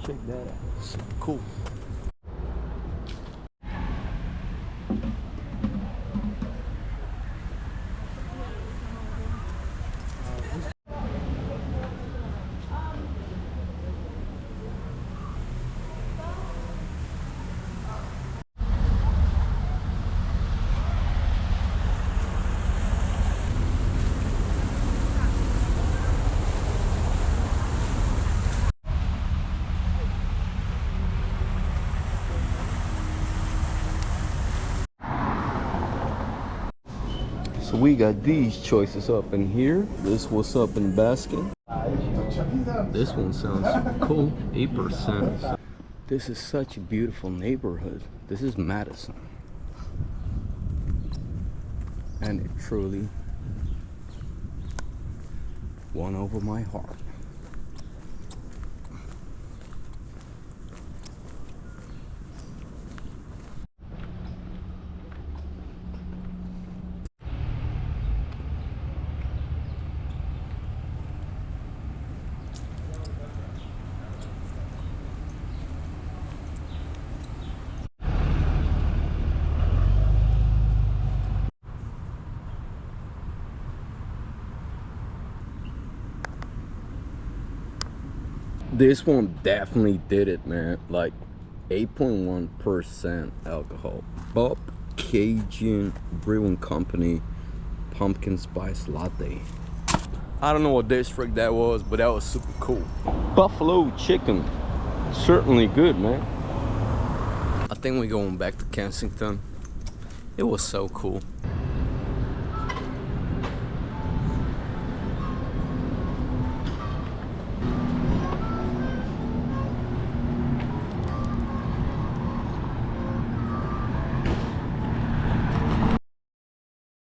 Check that out. So cool. So we got these choices up in here. This what's up in Baskin. This one sounds cool. 8%. This is such a beautiful neighborhood. This is Madison. And it truly won over my heart. This one definitely did it, man. Like 8.1% alcohol. Bob Cajun Brewing Company Pumpkin Spice Latte. I don't know what district that was, but that was super cool. Buffalo chicken. Certainly good, man. I think we're going back to Kensington. It was so cool.